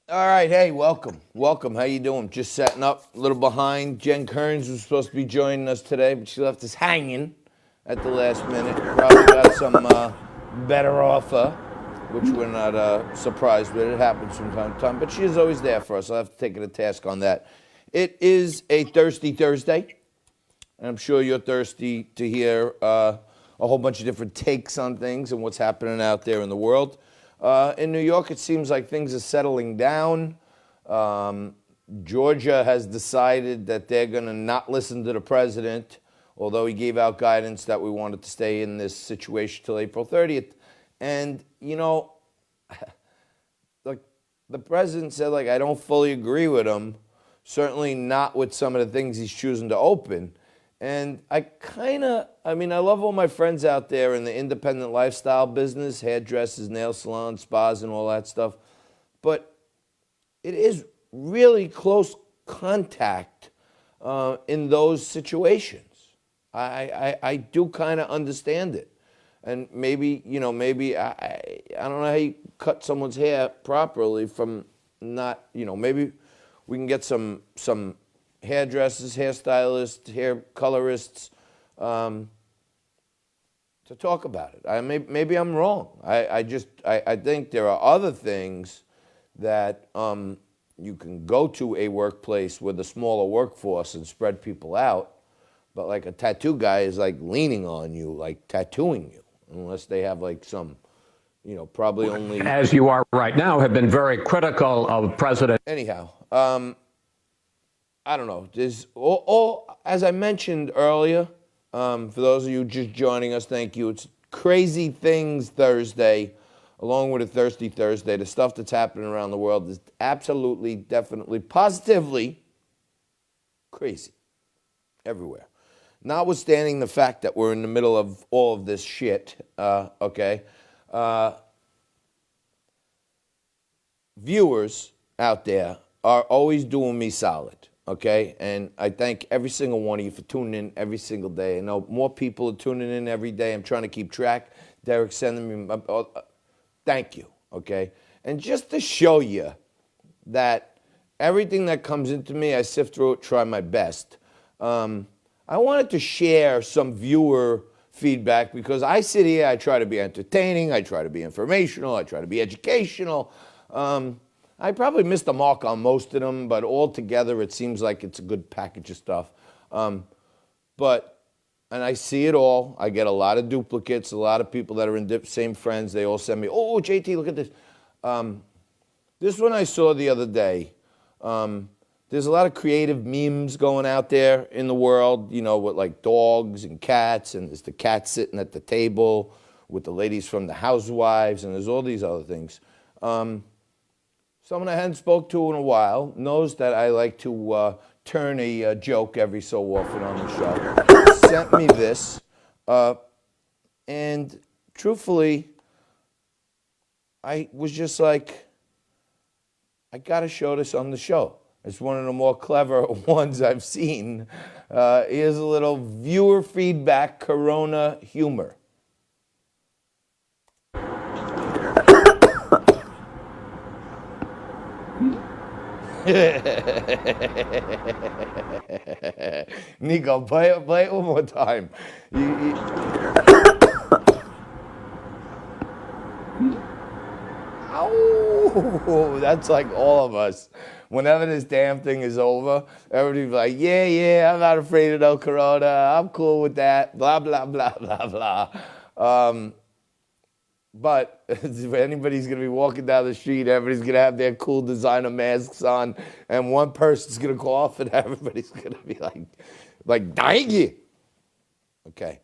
All right, hey, welcome. How you doing? Just setting up, a little behind. Jen Kearns was supposed to be joining us today, but she left us hanging at the last minute. Probably got some better offer, which we're not surprised with. It happens from time to time, but she is always there for us. I'll have to take her to task on that. It is a thirsty Thursday, and I'm sure you're thirsty to hear a whole bunch of different takes on things and what's happening out there in the world. In New York, it seems like things are settling down. Georgia has decided that they're going to not listen to the president, although he gave out guidance that we wanted to stay in this situation till April 30th. And, like the president said, I don't fully agree with him, certainly not with some of the things he's choosing to open. And I love all my friends out there in the independent lifestyle business, hairdressers, nail salons, spas, and all that stuff. But it is really close contact in those situations. I do kind of understand it. And maybe I don't know how you cut someone's hair properly from not, maybe we can get some hairdressers, hairstylists, hair colorists, to talk about it. Maybe I'm wrong. I think there are other things that you can go to a workplace with a smaller workforce and spread people out, but like a tattoo guy is like leaning on you, like tattooing you, unless they have like some, probably only. As you are right now, have been very critical of President. Anyhow, I don't know. There's as I mentioned earlier, for those of you just joining us, thank you. It's Crazy Things Thursday, along with a Thirsty Thursday. The stuff that's happening around the world is absolutely, definitely, positively crazy everywhere. Notwithstanding the fact that we're in the middle of all of this shit, okay? Viewers out there are always doing me solid. Okay, and I thank every single one of you for tuning in every single day. I know more people are tuning in every day. I'm trying to keep track. Derek's sending me, thank you, okay? And just to show you that everything that comes into me, I sift through it, try my best. I wanted to share some viewer feedback because I sit here, I try to be entertaining, I try to be informational, I try to be educational. I probably missed the mark on most of them, but altogether it seems like it's a good package of stuff. And I see it all. I get a lot of duplicates, a lot of people that are in same friends. They all send me, oh, JT, look at this. This one I saw the other day. There's a lot of creative memes going out there in the world, with like dogs and cats, and there's the cat sitting at the table with the ladies from the Housewives, and there's all these other things. Someone I hadn't spoke to in a while knows that I like to turn a joke every so often on the show. Sent me this, and truthfully, I was just like, I got to show this on the show. It's one of the more clever ones I've seen. Here's a little viewer feedback, Corona humor. Nico, play it one more time. Ow! That's like all of us. Whenever this damn thing is over, everybody's like, yeah, I'm not afraid of no corona. I'm cool with that. Blah, blah, blah, blah, blah. But if anybody's going to be walking down the street, everybody's going to have their cool designer masks on, and one person's going to cough, and everybody's going to be like, dang it. Okay.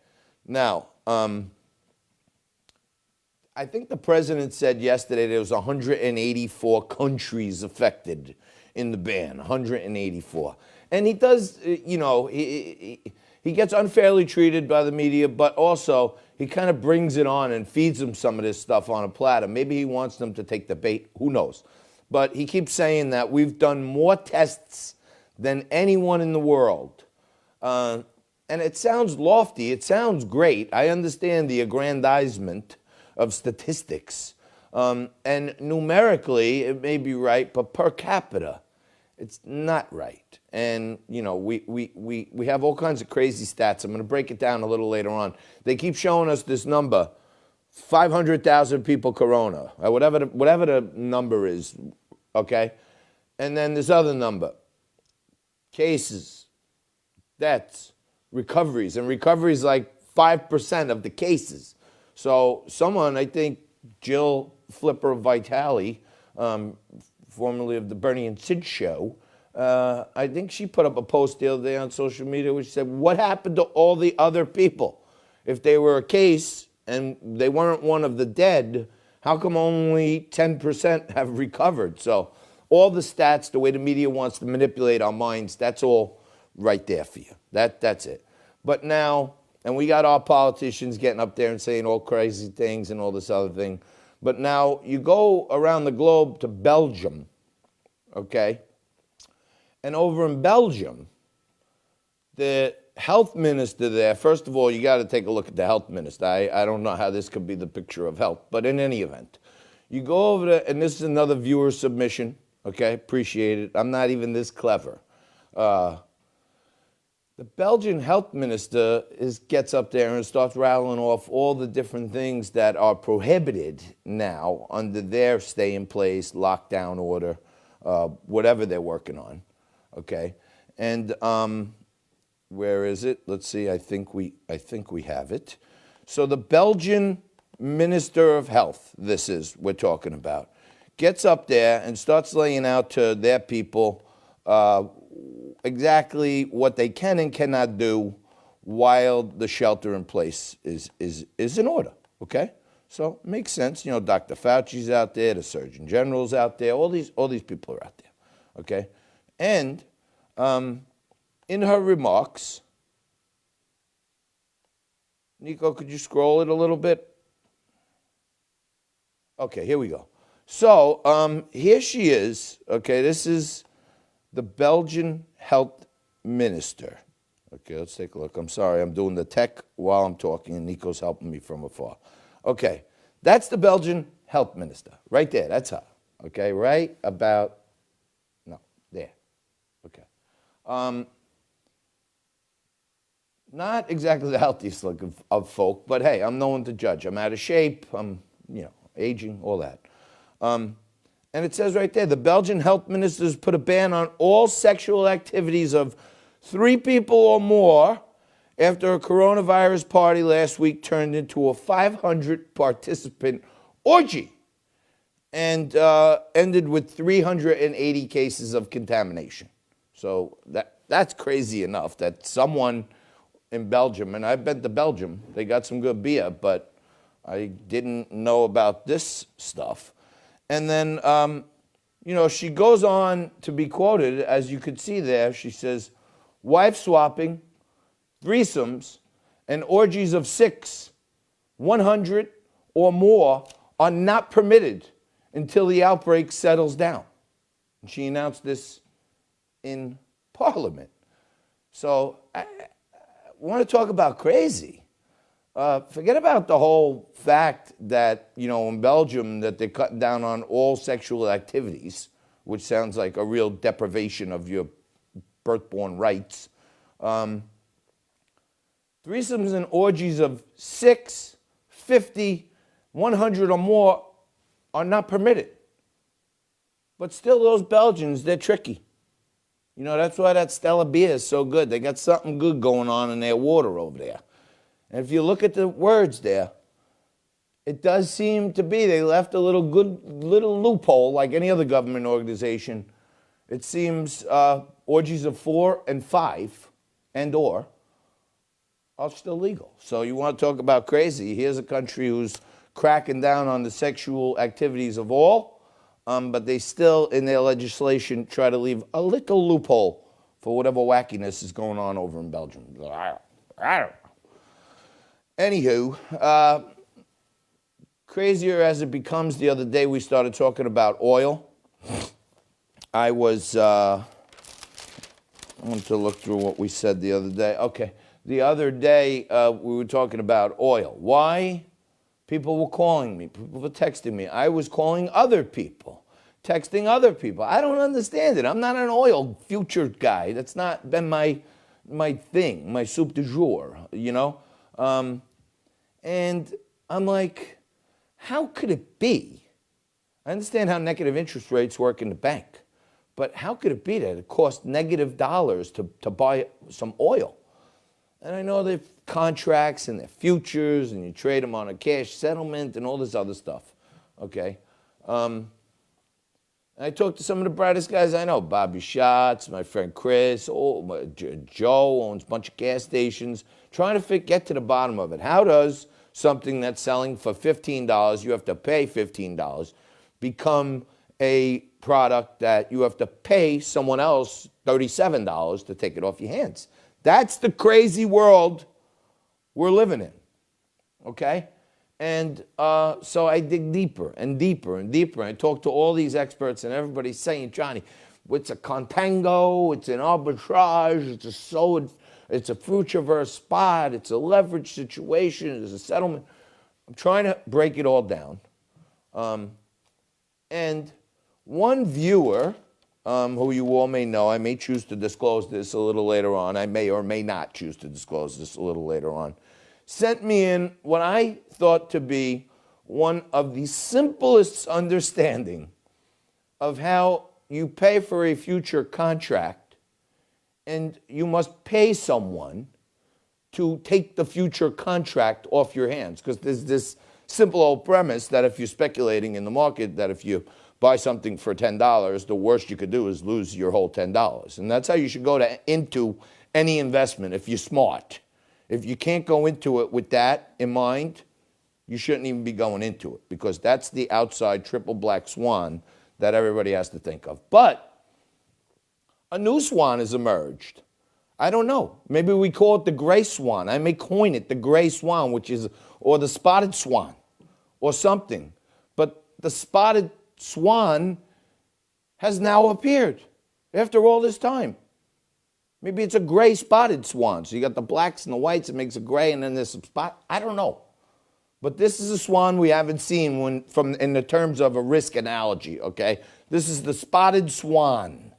Now, I think the president said yesterday there was 184 countries affected in the ban, 184. And he does, he gets unfairly treated by the media, but also he kind of brings it on and feeds them some of this stuff on a platter. Maybe he wants them to take the bait. Who knows? But he keeps saying that we've done more tests than anyone in the world. And it sounds lofty. It sounds great. I understand the aggrandizement of statistics. And numerically, it may be right, but per capita, it's not right. And, we have all kinds of crazy stats. I'm going to break it down a little later on. They keep showing us this number, 500,000 people corona, or whatever the number is, okay? And then this other number, cases, deaths, recoveries. And recoveries like 5% of the cases. So someone, I think Jill Flipper Vitale, formerly of the Bernie and Sid show, I think she put up a post the other day on social media which said, what happened to all the other people? If they were a case and they weren't one of the dead, how come only 10% have recovered? So all the stats, the way the media wants to manipulate our minds, that's all right there for you. That's it. But now, and we got our politicians getting up there and saying all crazy things and all this other thing. But now you go around the globe to Belgium, okay? And over in Belgium, the health minister there, first of all, you got to take a look at the health minister. I don't know how this could be the picture of health, but in any event, you go over there, and this is another viewer submission, okay? Appreciate it. I'm not even this clever. The Belgian health minister gets up there and starts rattling off all the different things that are prohibited now under their stay-in-place, lockdown order, whatever they're working on, okay? And where is it? Let's see. I think we have it. So the Belgian Minister of Health, this is we're talking about, gets up there and starts laying out to their people exactly what they can and cannot do while the shelter in place is in order, okay? So it makes sense. Dr. Fauci's out there, the Surgeon General's out there, all these people are out there, okay? And in her remarks, Nico, could you scroll it a little bit? Okay, here we go. So here she is, okay, this is the Belgian health minister. Okay, let's take a look. I'm sorry, I'm doing the tech while I'm talking, and Nico's helping me from afar. Okay, that's the Belgian health minister, right there, that's her. Okay, right about, no, there, okay. Not exactly the healthiest look of folk, but hey, I'm no one to judge. I'm out of shape, I'm, aging, all that. And it says right there, the Belgian health ministers put a ban on all sexual activities of 3 people or more after a coronavirus party last week turned into a 500-participant orgy and ended with 380 cases of contamination. So that's crazy enough that someone in Belgium, and I've been to Belgium, they got some good beer, but I didn't know about this stuff. And then, she goes on to be quoted, as you could see there. She says, wife swapping, threesomes, and orgies of 6, 100 or more are not permitted until the outbreak settles down. And she announced this in Parliament. So I want to talk about crazy. Forget about the whole fact that, in Belgium, that they're cutting down on all sexual activities, which sounds like a real deprivation of your birth-born rights. Threesomes and orgies of 6, 50, 100 or more are not permitted. But still, those Belgians, they're tricky. That's why that Stella beer is so good. They got something good going on in their water over there. And if you look at the words there, it does seem to be they left a little loophole, like any other government organization. It seems orgies of 4 and 5 and or are still legal. So you want to talk about crazy? Here's a country who's cracking down on the sexual activities of all, but they still, in their legislation, try to leave a little loophole for whatever wackiness is going on over in Belgium. I don't know. Anywho, crazier as it becomes, the other day we started talking about oil. I wanted to look through what we said the other day. Okay, the other day we were talking about oil. Why People were calling me. People were texting me. I was calling other people, texting other people. I don't understand it. I'm not an oil future guy. That's not been my thing, my soup du jour, you know? And I'm like, how could it be? I understand how negative interest rates work in the bank, but how could it be that it costs negative dollars to buy some oil? And I know they're contracts and they're futures, and you trade them on a cash settlement and all this other stuff, okay? I talked to some of the brightest guys I know, Bobby Schatz, my friend Chris, Joe owns a bunch of gas stations, trying to get to the bottom of it. How does something that's selling for $15, you have to pay $15, become a product that you have to pay someone else $37 to take it off your hands? That's the crazy world we're living in, okay? And so I dig deeper and deeper and deeper. I talk to all these experts, and everybody's saying, Johnny, it's a contango, it's an arbitrage, it's a future versus spot, it's a leverage situation, it's a settlement. I'm trying to break it all down. And one viewer, who you all may know, I may choose to disclose this a little later on, I may or may not choose to disclose this a little later on, sent me in what I thought to be one of the simplest understanding of how you pay for a future contract, and you must pay someone to take the future contract off your hands. Because there's this simple old premise that if you're speculating in the market, that if you buy something for $10, the worst you could do is lose your whole $10. And that's how you should go into any investment if you're smart. If you can't go into it with that in mind, you shouldn't even be going into it, because that's the outside triple black swan that everybody has to think of. But a new swan has emerged. I don't know. Maybe we call it the gray swan. I may coin it the gray swan, or the spotted swan, or something. But the spotted swan has now appeared after all this time. Maybe it's a gray spotted swan. So you got the blacks and the whites, it makes a gray, and then there's some spot. I don't know. But this is a swan we haven't seen in the terms of a risk analogy, okay? This is the spotted swan.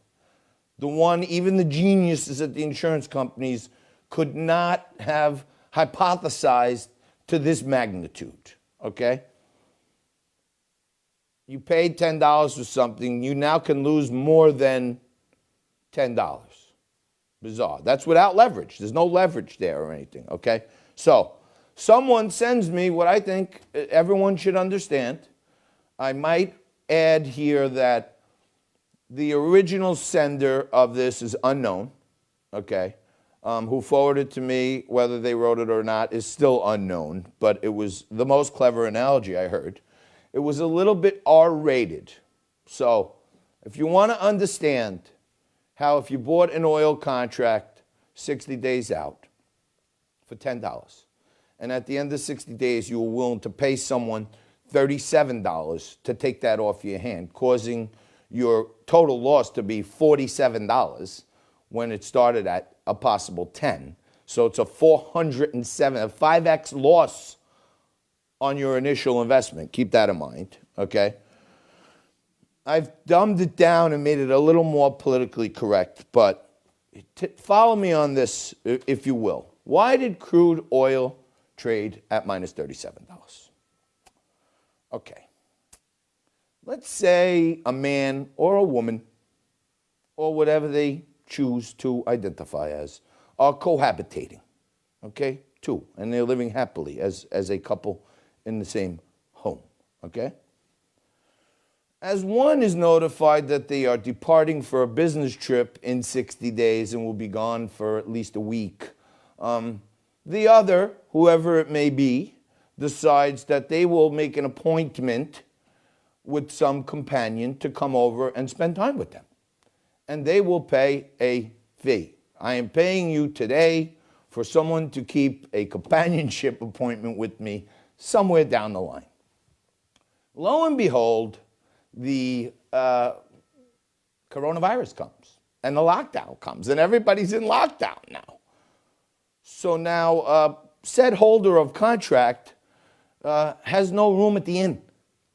The one even the geniuses at the insurance companies could not have hypothesized to this magnitude, okay? You paid $10 for something, you now can lose more than $10. Bizarre. That's without leverage. There's no leverage there or anything, okay? So someone sends me what I think everyone should understand. I might add here that the original sender of this is unknown, okay? Who forwarded to me, whether they wrote it or not, is still unknown, but it was the most clever analogy I heard. It was a little bit R-rated. So if you want to understand how if you bought an oil contract 60 days out for $10, and at the end of 60 days you were willing to pay someone $37 to take that off your hand, causing your total loss to be $47 when it started at a possible 10. So it's a 5x loss on your initial investment. Keep that in mind, okay? I've dumbed it down and made it a little more politically correct, but follow me on this, if you will. Why did crude oil trade at minus $37? Okay. Let's say a man or a woman, or whatever they choose to identify as, are cohabitating, okay? Two, and they're living happily as a couple in the same home, okay? As one is notified that they are departing for a business trip in 60 days and will be gone for at least a week, the other, whoever it may be, decides that they will make an appointment with some companion to come over and spend time with them. And they will pay a fee. I am paying you today for someone to keep a companionship appointment with me somewhere down the line. Lo and behold, the coronavirus comes, and the lockdown comes, and everybody's in lockdown now. So now, said holder of contract has no room at the inn.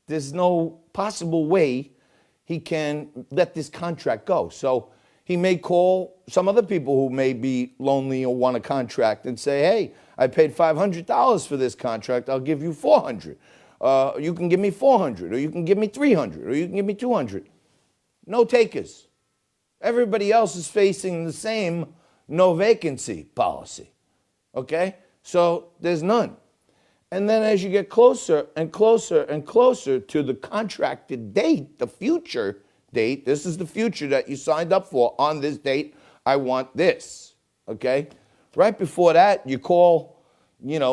There's no possible way he can let this contract go. So he may call some other people who may be lonely or want a contract and say, hey, I paid $500 for this contract. I'll give you $400. You can give me $400, or you can give me $300, or you can give me $200. No takers. Everybody else is facing the same no vacancy policy. Okay? So there's none. And then as you get closer and closer and closer to the contracted date, the future date, this is the future that you signed up for. On this date, I want this. Okay? Right before that, you call maybe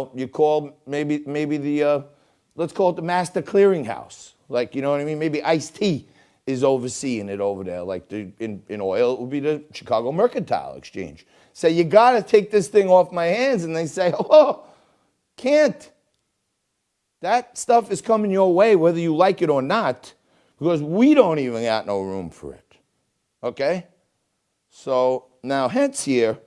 the, let's call it the master clearinghouse. Like, you know what I mean? Maybe Ice-T is overseeing it over there. Like in oil, it would be the Chicago Mercantile Exchange. Say, you got to take this thing off my hands. And they say, oh, can't. That stuff is coming your way whether you like it or not, because we don't even got no room for it. Okay? So now, hence here,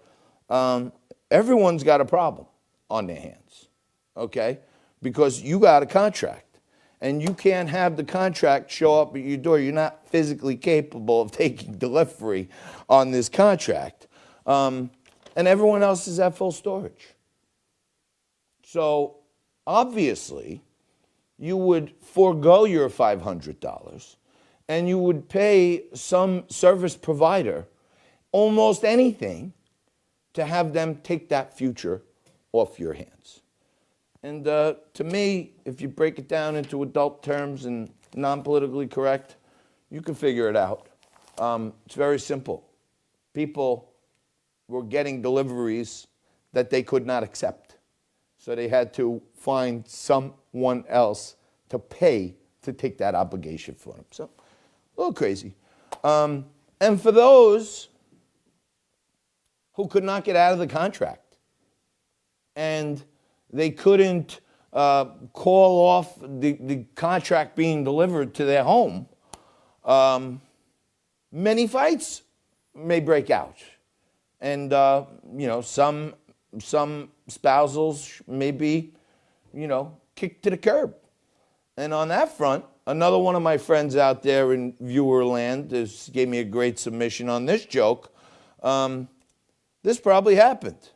everyone's got a problem on their hands. Okay? Because you got a contract. And you can't have the contract show up at your door. You're not physically capable of taking delivery on this contract. And everyone else is at full storage. So obviously, you would forego your $500 and you would pay some service provider almost anything to have them take that future off your hands. And to me, if you break it down into adult terms and non-politically correct, you can figure it out. It's very simple. People were getting deliveries that they could not accept. So they had to find someone else to pay to take that obligation for them. So, a little crazy. And for those who could not get out of the contract and they couldn't call off the contract being delivered to their home, many fights may break out. And, some spousals may be, kicked to the curb. And on that front, another one of my friends out there in viewer land gave me a great submission on this joke. This probably happened.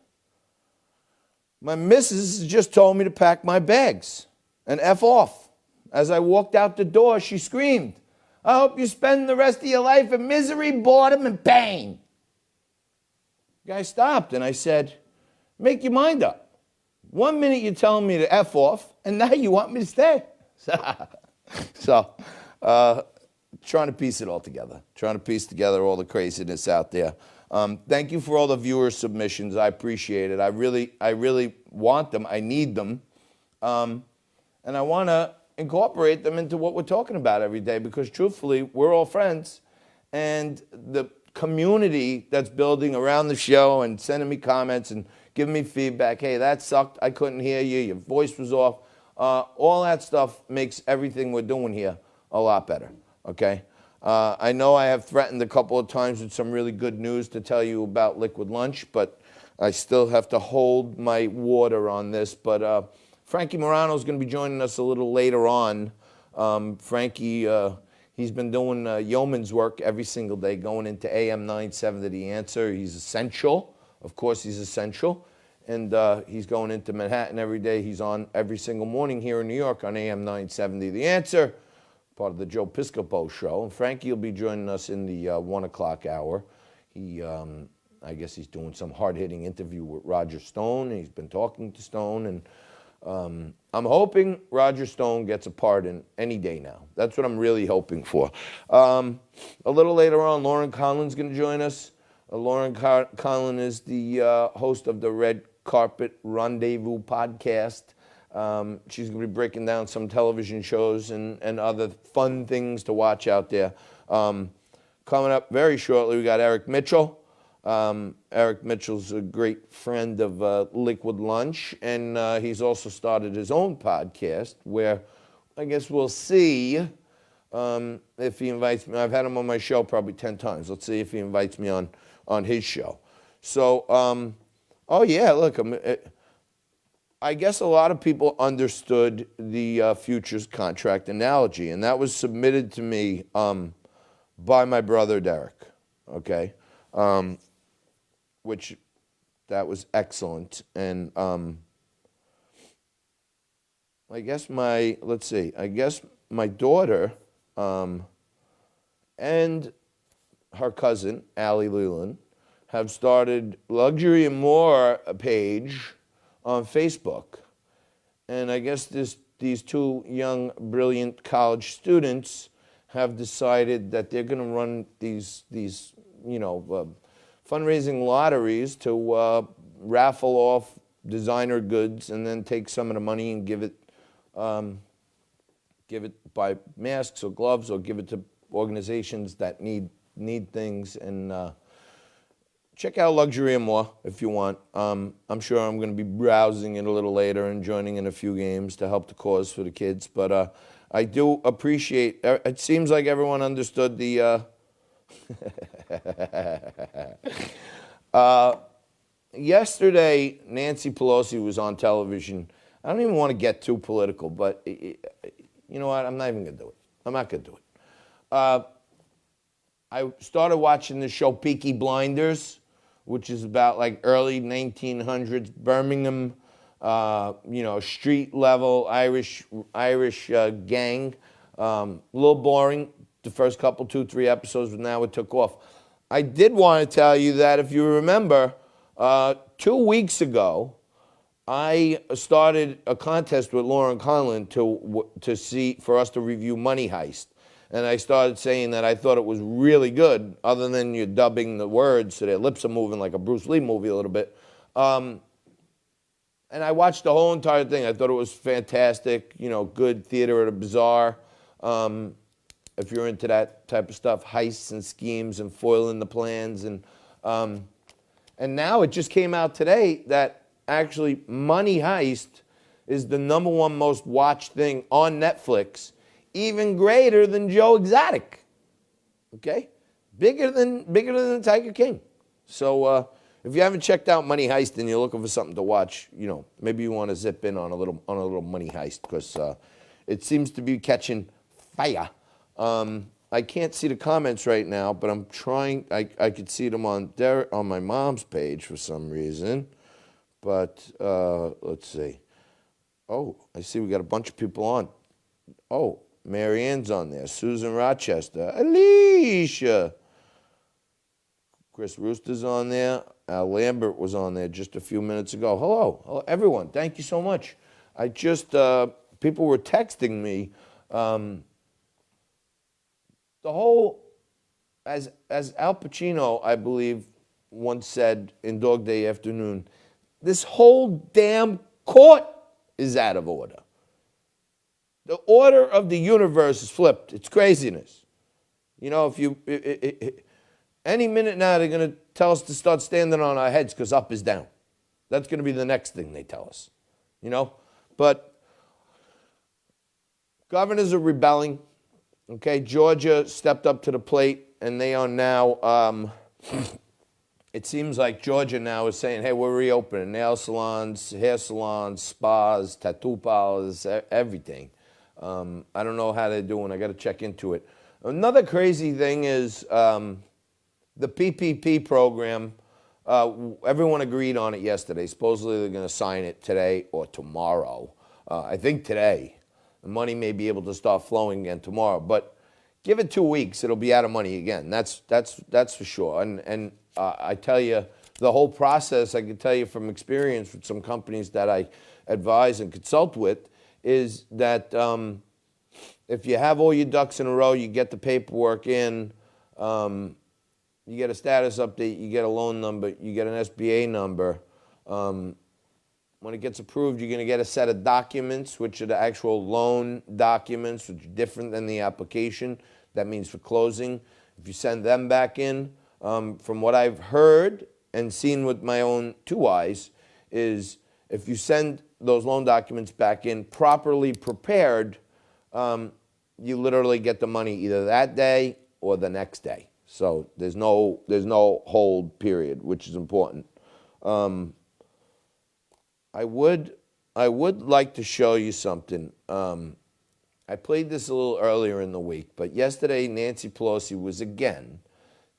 My missus just told me to pack my bags and F off. As I walked out the door, she screamed, I hope you spend the rest of your life in misery, boredom, and pain. The guy stopped and I said, make your mind up. 1 minute you're telling me to F off, and now you want me to stay. So, trying to piece it all together. Trying to piece together all the craziness out there. Thank you for all the viewer submissions. I appreciate it. I really want them. I need them. And I want to incorporate them into what we're talking about every day, because truthfully, we're all friends. And the community that's building around the show and sending me comments and giving me feedback, hey, that sucked, I couldn't hear you, your voice was off. All that stuff makes everything we're doing here a lot better, okay? I know I have threatened a couple of times with some really good news to tell you about Liquid Lunch, but I still have to hold my water on this. But Frankie Morano is going to be joining us a little later on. Frankie, he's been doing yeoman's work every single day, going into AM 970 The Answer. He's essential. Of course, he's essential. And he's going into Manhattan every day. He's on every single morning here in New York on AM 970 The Answer, part of the Joe Piscopo show. And Frankie will be joining us in the 1 o'clock hour. I guess he's doing some hard-hitting interview with Roger Stone. He's been talking to Stone, and I'm hoping Roger Stone gets a pardon any day now. That's what I'm really hoping for. A little later on, Lauren Conlon's going to join us. Lauren Conlon is the host of the Red Carpet Rendezvous podcast. She's going to be breaking down some television shows and other fun things to watch out there. Coming up very shortly, we got Eric Mitchell. Eric Mitchell's a great friend of Liquid Lunch, and he's also started his own podcast where I guess we'll see if he invites me. I've had him on my show probably 10 times. Let's see if he invites me on his show. So, oh yeah, look, I guess a lot of people understood the futures contract analogy, and that was submitted to me by my brother Derek, okay? Which that was excellent. And I guess my daughter and her cousin, Allie Leland, have started Luxury and More page on Facebook. And I guess these two young, brilliant college students have decided that they're going to run these fundraising lotteries to raffle off designer goods and then take some of the money and give it by masks or gloves or give it to organizations that need things. And check out Luxury and More if you want. I'm sure I'm going to be browsing it a little later and joining in a few games to help the cause for the kids. But I do appreciate, it seems like everyone understood the, yesterday, Nancy Pelosi was on television. I don't even want to get too political, but you know what? I'm not even going to do it. I'm not going to do it. I started watching the show Peaky Blinders, which is about like early 1900s Birmingham, street level Irish gang. A little boring the first couple, 2-3 episodes, but now it took off. I did want to tell you that if you remember, 2 weeks ago, I started a contest with Lauren Conlon for us to review Money Heist. And I started saying that I thought it was really good, other than you're dubbing the words so their lips are moving like a Bruce Lee movie a little bit. And I watched the whole entire thing. I thought it was fantastic, good theater at a bazaar. If you're into that type of stuff, heists and schemes and foiling the plans. And now it just came out today that actually Money Heist is the #1 most watched thing on Netflix, even greater than Joe Exotic. Okay? Bigger than the Tiger King. So if you haven't checked out Money Heist and you're looking for something to watch, maybe you want to zip in on a little Money Heist, because it seems to be catching fire. I can't see the comments right now, but I'm trying. I could see them on my mom's page for some reason. But let's see. Oh, I see we got a bunch of people on. Oh, Marianne's on there. Susan Rochester. Alicia. Chris Rooster's on there. Al Lambert was on there just a few minutes ago. Hello, everyone. Thank you so much. I just, people were texting me. The whole, as Al Pacino, I believe, once said in Dog Day Afternoon, this whole damn court is out of order. The order of the universe is flipped. It's craziness. Any minute now they're going to tell us to start standing on our heads because up is down. That's going to be the next thing they tell us. But governors are rebelling. Okay, Georgia stepped up to the plate, and they are now. It seems like Georgia now is saying, hey, we're reopening nail salons, hair salons, spas, tattoo parlors, everything. I don't know how they're doing. I got to check into it. Another crazy thing is the PPP program. Everyone agreed on it yesterday. Supposedly they're going to sign it today or tomorrow. I think today. The money may be able to start flowing again tomorrow. But give it 2 weeks, it'll be out of money again. That's for sure. And I tell you, the whole process, I can tell you from experience with some companies that I advise and consult with, is that if you have all your ducks in a row, you get the paperwork in, you get a status update, you get a loan number, you get an SBA number. When it gets approved, you're going to get a set of documents, which are the actual loan documents, which are different than the application. That means for closing. If you send them back in, from what I've heard and seen with my own 2 eyes, is if you send those loan documents back in properly prepared, you literally get the money either that day or the next day. So there's no hold period, which is important. I would I would like to show you something. I played this a little earlier in the week, but yesterday Nancy Pelosi was again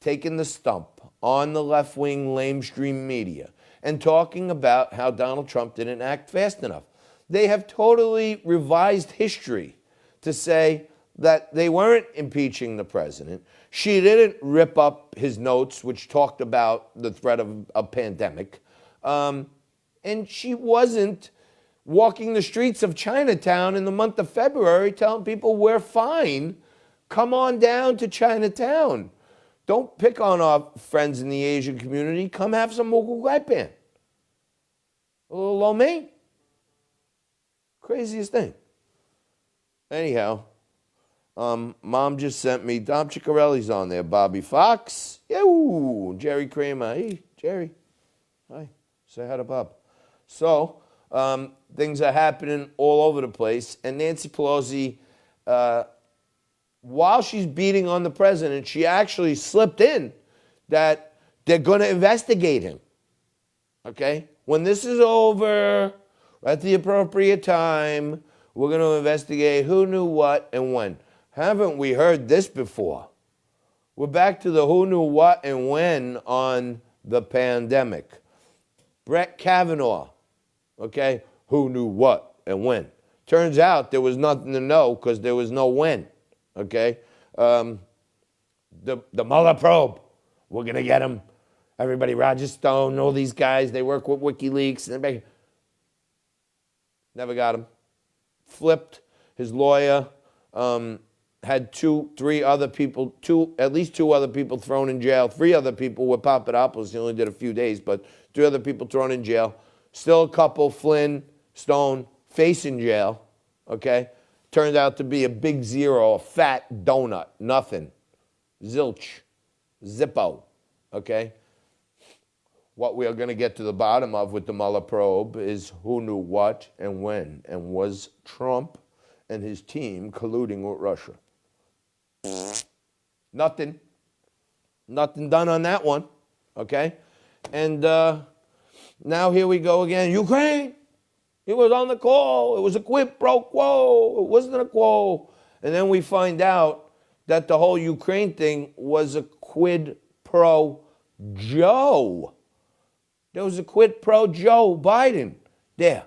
taking the stump on the left-wing lamestream media and talking about how Donald Trump didn't act fast enough. They have totally revised history to say that they weren't impeaching the president. She didn't rip up his notes, which talked about the threat of a pandemic. And she wasn't walking the streets of Chinatown in the month of February telling people we're fine. Come on down to Chinatown. Don't pick on our friends in the Asian community. Come have some mogu gai pan. A little lo mein. Craziest thing. Anyhow, Mom just sent me, Dom Ciccarelli's on there. Bobby Fox. Yo, Jerry Kramer. Hey, Jerry. Hi. Say hi to Bob. So, things are happening all over the place. And Nancy Pelosi, while she's beating on the president, she actually slipped in that they're going to investigate him. Okay? When this is over, at the appropriate time, we're going to investigate who knew what and when. Haven't we heard this before? We're back to the who knew what and when on the pandemic. Brett Kavanaugh, okay? Who knew what and when? Turns out there was nothing to know because there was no when, okay? The Mueller probe, we're going to get him. Everybody, Roger Stone, all these guys, they work with WikiLeaks. And never got him. Flipped. His lawyer had at least two other people thrown in jail. 3 other people were Papadopoulos. He only did a few days, but 3 other people thrown in jail. Still a couple, Flynn, Stone, facing jail. Okay? Turned out to be a big zero, a fat donut, nothing. Zilch. Zippo. Okay? What we are going to get to the bottom of with the Mueller probe is who knew what and when, and was Trump and his team colluding with Russia. Nothing. Nothing done on that one, okay? And now here we go again. Ukraine, it was on the call. It was a quid pro quo. It wasn't a quo. And then we find out that the whole Ukraine thing was a quid pro Joe. There was a quid pro Joe Biden there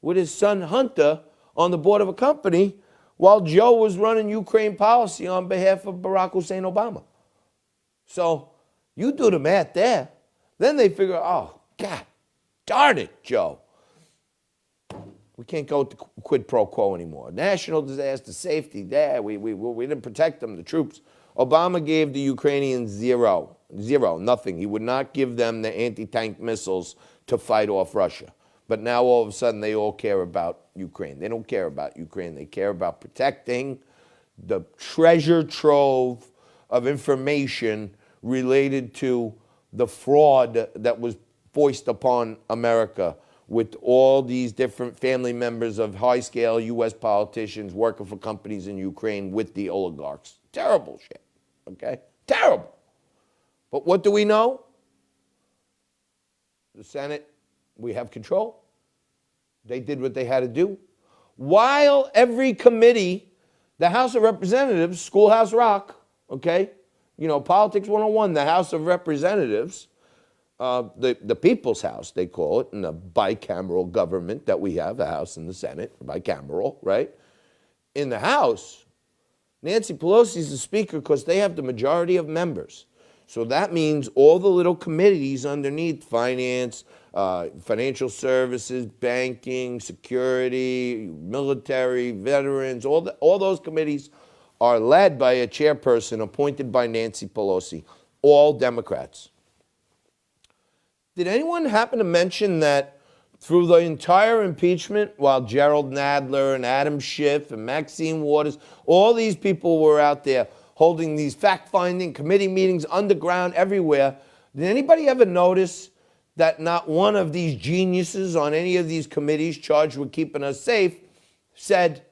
with his son Hunter on the board of a company while Joe was running Ukraine policy on behalf of Barack Hussein Obama. So you do the math there. Then they figure, oh, God, darn it, Joe. We can't go to quid pro quo anymore. National disaster safety, there, we didn't protect them, the troops. Obama gave the Ukrainians zero, nothing. He would not give them the anti-tank missiles to fight off Russia. But now all of a sudden they all care about Ukraine. They don't care about Ukraine. They care about protecting the treasure trove of information related to the fraud that was foisted upon America with all these different family members of high-scale U.S. politicians working for companies in Ukraine with the oligarchs. Terrible shit, okay? Terrible. But what do we know? The Senate, we have control. They did what they had to do. While every committee, the House of Representatives, Schoolhouse Rock, okay? You know, Politics 101, the House of Representatives, the People's House, they call it, in the bicameral government that we have, the House and the Senate, bicameral, right? In the House, Nancy Pelosi is the Speaker because they have the majority of members. So that means all the little committees underneath, finance, financial services, banking, security, military, veterans, all those committees are led by a chairperson appointed by Nancy Pelosi, all Democrats. Did anyone happen to mention that through the entire impeachment, while Gerald Nadler and Adam Schiff and Maxine Waters, all these people were out there holding these fact-finding committee meetings underground everywhere, did anybody ever notice that not one of these geniuses on any of these committees charged with keeping us safe said,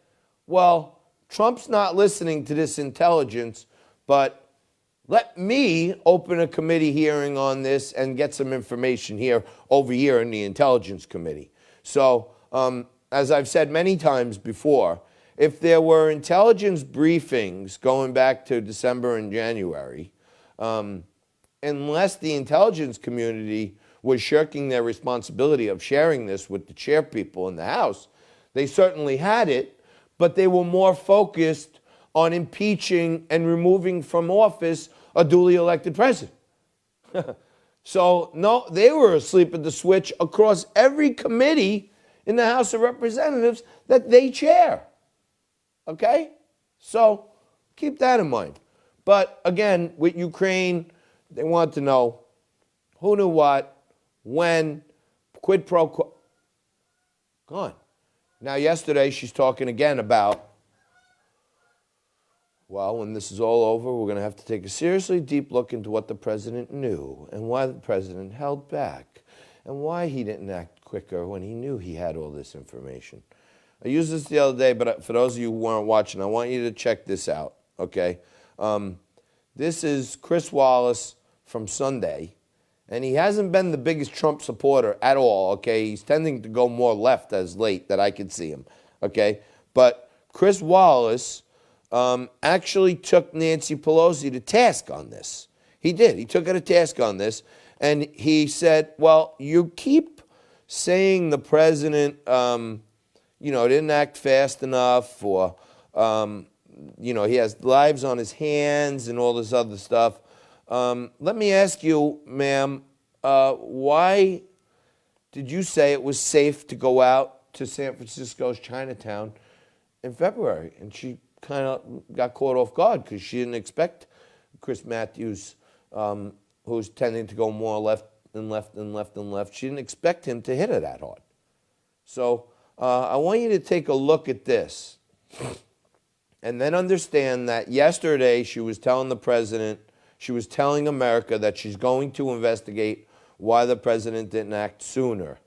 well, Trump's not listening to this intelligence, but let me open a committee hearing on this and get some information here over here in the Intelligence Committee. So as I've said many times before, if there were intelligence briefings going back to December and January, unless the intelligence community was shirking their responsibility of sharing this with the chair people in the House, they certainly had it, but they were more focused on impeaching and removing from office a duly elected president. So, no, they were asleep at the switch across every committee in the House of Representatives that they chair. Okay? So, keep that in mind. But again, with Ukraine, they want to know who knew what, when, quid pro quo. Gone. Now, yesterday, she's talking again about, well, when this is all over, we're going to have to take a seriously deep look into what the president knew and why the president held back and why he didn't act quicker when he knew he had all this information. I used this the other day, but for those of you who weren't watching, I want you to check this out, okay? This is Chris Wallace from Sunday, and he hasn't been the biggest Trump supporter at all, okay? He's tending to go more left as late that I could see him, okay? But Chris Wallace actually took Nancy Pelosi to task on this. He did. He took her to task on this, and he said, well, you keep saying the president, didn't act fast enough, or, he has lives on his hands and all this other stuff. Let me ask you, ma'am, why did you say it was safe to go out to San Francisco's Chinatown in February? And she kind of got caught off guard because she didn't expect Chris Matthews, who's tending to go more left and left and left and left. She didn't expect him to hit her that hard. So I want you to take a look at this and then understand that yesterday she was telling the president, she was telling America that she's going to investigate why the president didn't act sooner.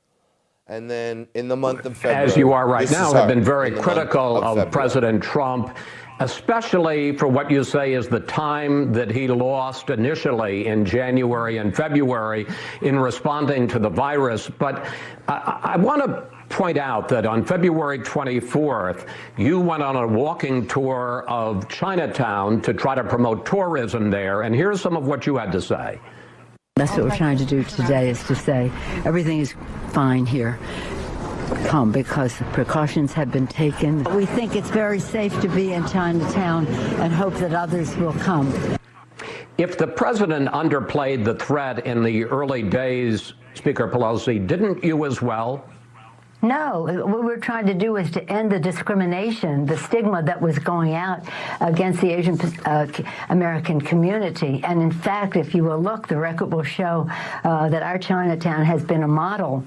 And then in the month of February, as you are right now, have been very critical of President Trump, especially for what you say is the time that he lost initially in January and February in responding to the virus. But I want to point out that on February 24th, you went on a walking tour of Chinatown to try to promote tourism there. And here's some of what you had to say. That's what we're trying to do today, is to say everything is fine here. Come, because precautions have been taken. We think it's very safe to be in Chinatown and hope that others will come. If the president underplayed the threat in the early days, Speaker Pelosi, didn't you as well? No, what we're trying to do is to end the discrimination, the stigma that was going out against the Asian American community. And in fact, if you will look, the record will show that our Chinatown has been a model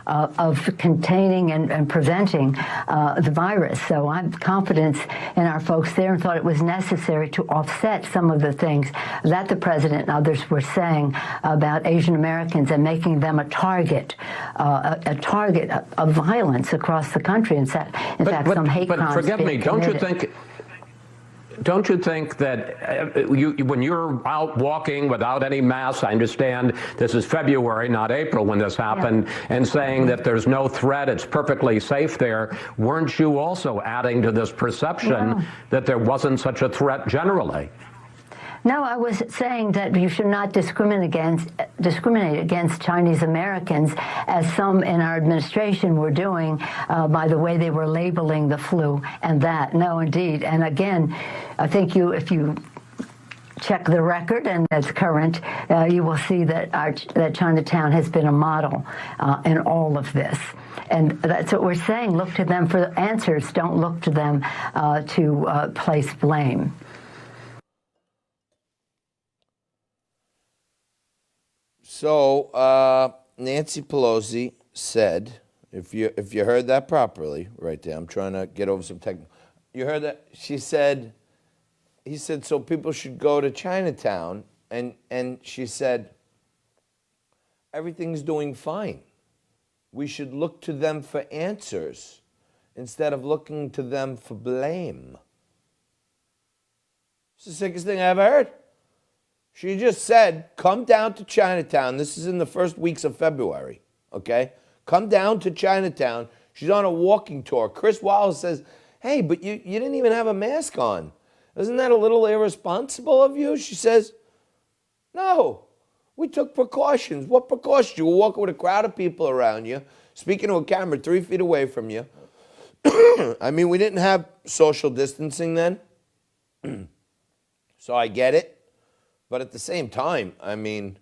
of containing and preventing the virus. So I'm confident in our folks there and thought it was necessary to offset some of the things that the president and others were saying about Asian Americans and making them a target of violence across the country. In fact, some hate crimes. But forgive me, don't you think that when you're out walking without any masks, I understand this is February, not April when this happened, and saying that there's no threat, it's perfectly safe there, weren't you also adding to this perception that there wasn't such a threat generally? No, I was saying that you should not discriminate against Chinese Americans, as some in our administration were doing by the way they were labeling the flu and that. No, indeed. And again, I think if you check the record, and it's current, you will see that that Chinatown has been a model in all of this. And that's what we're saying. Look to them for answers. Don't look to them to place blame. So Nancy Pelosi said, if you heard that properly, right there, I'm trying to get over some technical. You heard that? He said, so people should go to Chinatown, and she said, everything's doing fine. We should look to them for answers instead of looking to them for blame. It's the sickest thing I ever heard. She just said, come down to Chinatown. This is in the first weeks of February, okay? Come down to Chinatown. She's on a walking tour. Chris Wallace says, hey, but you didn't even have a mask on. Isn't that a little irresponsible of you? She says, no, we took precautions. What precautions? You were walking with a crowd of people around you, speaking to a camera 3 feet away from you. I mean, we didn't have social distancing then, so I get it. But at the same time, I mean,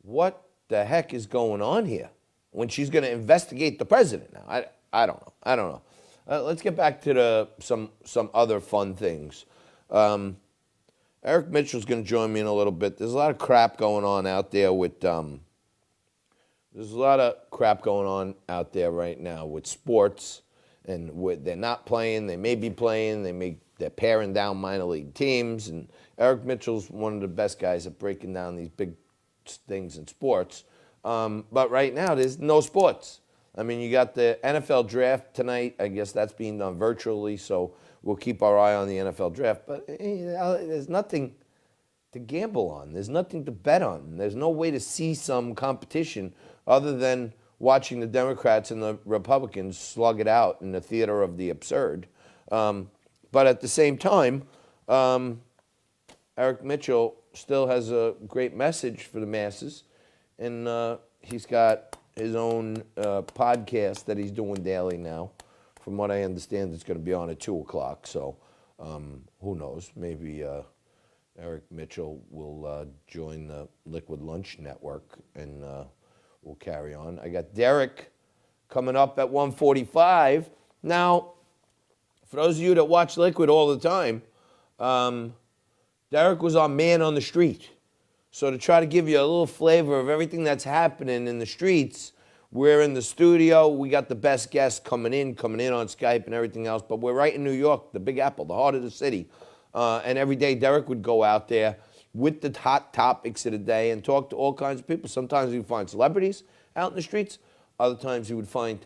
what the heck is going on here when she's going to investigate the president now? I don't know. Let's get back to some other fun things. Eric Mitchell's going to join me in a little bit. There's a lot of crap going on out there with out there right now with sports, and they're not playing. They may be playing. They're paring down minor league teams, and Eric Mitchell's one of the best guys at breaking down these big things in sports. But right now, there's no sports. I mean, you got the NFL draft tonight. I guess that's being done virtually, so we'll keep our eye on the NFL draft. But there's nothing to gamble on. There's nothing to bet on. There's no way to see some competition other than watching the Democrats and the Republicans slug it out in the theater of the absurd. But at the same time, Eric Mitchell still has a great message for the masses, and he's got his own podcast that he's doing daily now. From what I understand, it's going to be on at 2 o'clock, so who knows? Maybe Eric Mitchell will join the Liquid Lunch Network, and we'll carry on. I got Derek coming up at 1:45. Now, for those of you that watch Liquid all the time, Derek was our man on the street. So to try to give you a little flavor of everything that's happening in the streets, we're in the studio. We got the best guests coming in on Skype and everything else. But we're right in New York, the Big Apple, the heart of the city. And every day Derek would go out there with the hot topics of the day and talk to all kinds of people. Sometimes he would find celebrities out in the streets. Other times he would find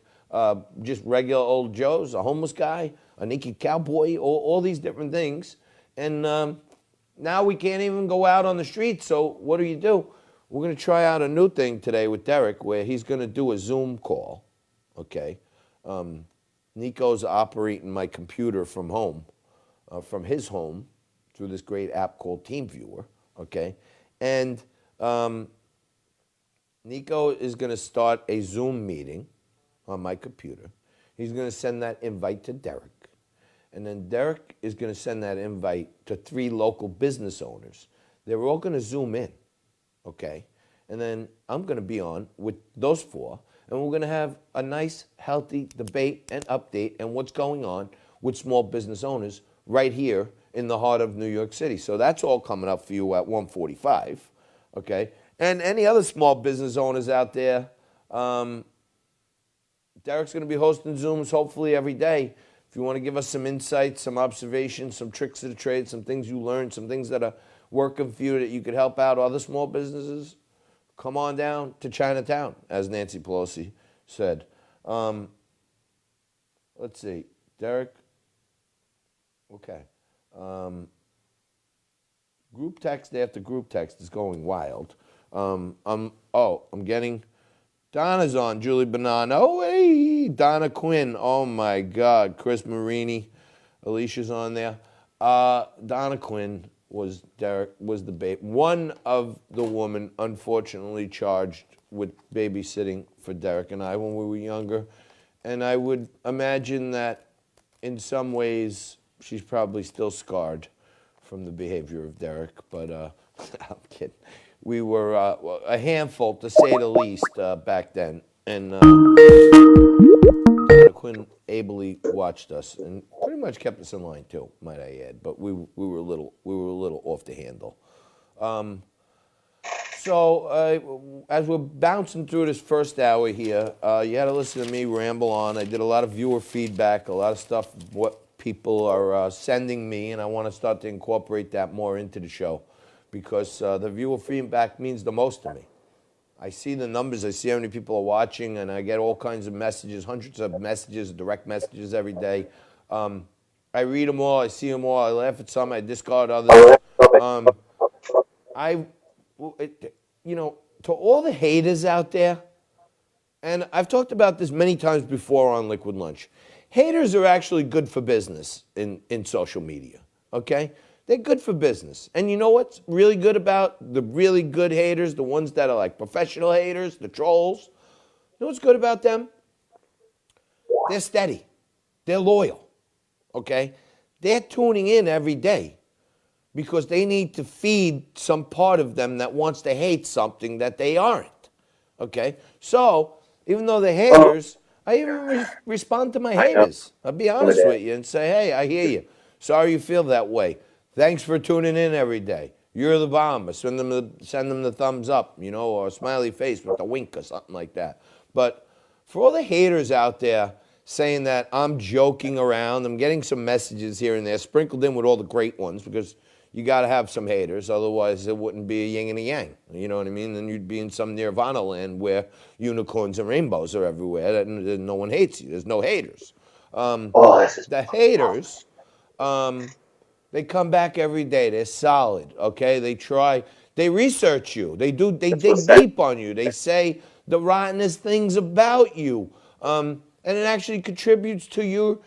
just regular old Joes, a homeless guy, a naked cowboy, all these different things. And now we can't even go out on the street, so what do? We're going to try out a new thing today with Derek where he's going to do a Zoom call, okay? Nico's operating my computer from home, from his home, through this great app called TeamViewer, okay? And Nico is going to start a Zoom meeting on my computer. He's going to send that invite to Derek. And then Derek is going to send that invite to 3 local business owners. They're all going to Zoom in, okay? And then I'm going to be on with those 4, and we're going to have a nice, healthy debate and update and what's going on with small business owners right here in the heart of New York City. So that's all coming up for you at 1:45, okay? And any other small business owners out there, Derek's going to be hosting Zooms hopefully every day. If you want to give us some insights, some observations, some tricks of the trade, some things you learned, some things that are working for you that you could help out other small businesses, come on down to Chinatown, as Nancy Pelosi said. Let's see. Derek? Okay. Group text after group text is going wild. I'm getting... Donna's on, Julie Bonanno. Oh, hey, Donna Quinn. Oh, my God. Chris Marini. Alicia's on there. Donna Quinn was one of the women, unfortunately, charged with babysitting for Derek and I when we were younger. And I would imagine that in some ways she's probably still scarred from the behavior of Derek. But I'm kidding. We were a handful, to say the least, back then. And Donna Quinn ably watched us and pretty much kept us in line too, might I add. But we were a little off the handle. So as we're bouncing through this first hour here, you had to listen to me ramble on. I did a lot of viewer feedback, a lot of stuff, what people are sending me, and I want to start to incorporate that more into the show. Because the viewer feedback means the most to me. I see the numbers, I see how many people are watching, and I get all kinds of messages, hundreds of messages, direct messages every day. I read them all, I see them all, I laugh at some, I discard others. To all the haters out there, and I've talked about this many times before on Liquid Lunch. Haters are actually good for business in social media, okay? They're good for business. And you know what's really good about the really good haters, the ones that are like professional haters, the trolls? You know what's good about them? They're steady. They're loyal, okay? They're tuning in every day because they need to feed some part of them that wants to hate something that they aren't, okay? So, even though they're haters, I even respond to my haters. I'll be honest with you and say, hey, I hear you. Sorry you feel that way. Thanks for tuning in every day. You're the bomb. Or send them the thumbs up, you know, or a smiley face with a wink or something like that. But for all the haters out there saying that I'm joking around, I'm getting some messages here and there, sprinkled in with all the great ones, because you got to have some haters, otherwise it wouldn't be a yin and a yang. You know what I mean? Then you'd be in some nirvana land where unicorns and rainbows are everywhere, and no one hates you. There's no haters. The haters, they come back every day. They're solid, okay? They try. They research you. They dig deep on you. They say the rottenest things about you. And it actually contributes to your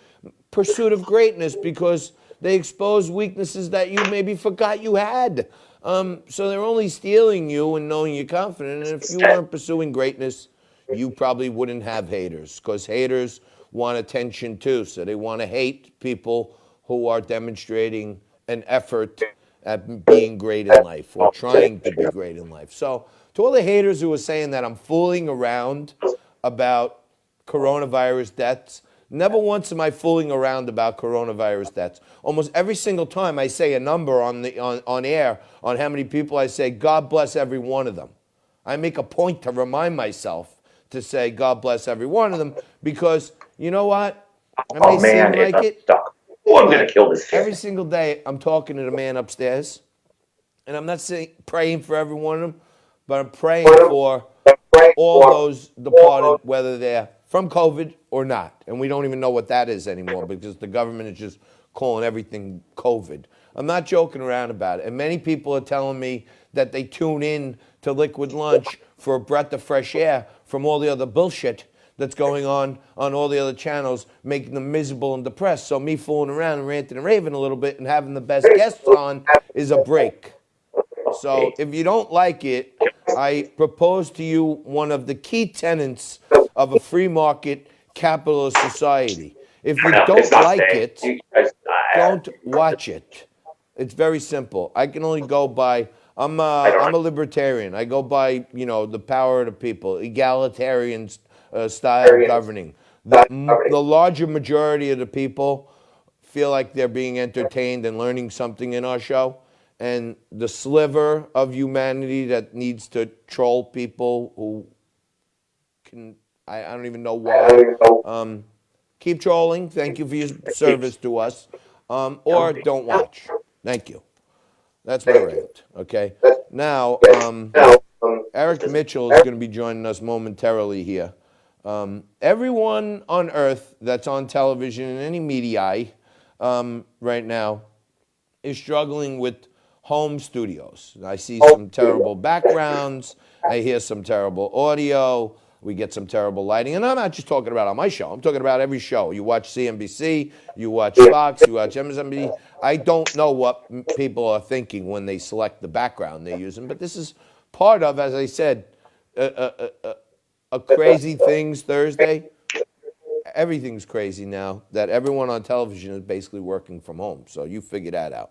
pursuit of greatness because they expose weaknesses that you maybe forgot you had. So they're only stealing you and knowing you're confident. And if you weren't pursuing greatness, you probably wouldn't have haters, because haters want attention too. So they want to hate people who are demonstrating an effort at being great in life or trying to be great in life. So to all the haters who are saying that I'm fooling around about coronavirus deaths, never once am I fooling around about coronavirus deaths. Almost every single time I say a number on air on how many people, I say, God bless every one of them. I make a point to remind myself to say, God bless every one of them, because you know what? I may seem like it. Oh, I'm going to kill this kid. Every single day I'm talking to the man upstairs, and I'm not saying praying for every one of them, but I'm praying for all those departed, whether they're from COVID or not. And we don't even know what that is anymore because the government is just calling everything COVID. I'm not joking around about it. And many people are telling me that they tune in to Liquid Lunch for a breath of fresh air from all the other bullshit that's going on all the other channels, making them miserable and depressed. So me fooling around and ranting and raving a little bit and having the best guests on is a break. So if you don't like it, I propose to you one of the key tenets of a free market capitalist society. If you don't like it, don't watch it. It's very simple. I can only go by, I'm a libertarian. I go by, you know, the power of the people, egalitarian style of governing. The larger majority of the people feel like they're being entertained and learning something in our show. And the sliver of humanity that needs to troll people who can, I don't even know why. Keep trolling. Thank you for your service to us. Or don't watch. Thank you. That's my rant. Okay. Now, Eric Mitchell is going to be joining us momentarily here. Everyone on earth that's on television and any media right now is struggling with home studios. I see some terrible backgrounds. I hear some terrible audio. We get some terrible lighting. And I'm not just talking about on my show. I'm talking about every show. You watch CNBC, you watch Fox, you watch MSNBC. I don't know what people are thinking when they select the background they're using. But this is part of, as I said, a crazy things Thursday. Everything's crazy now that everyone on television is basically working from home. So you figure that out.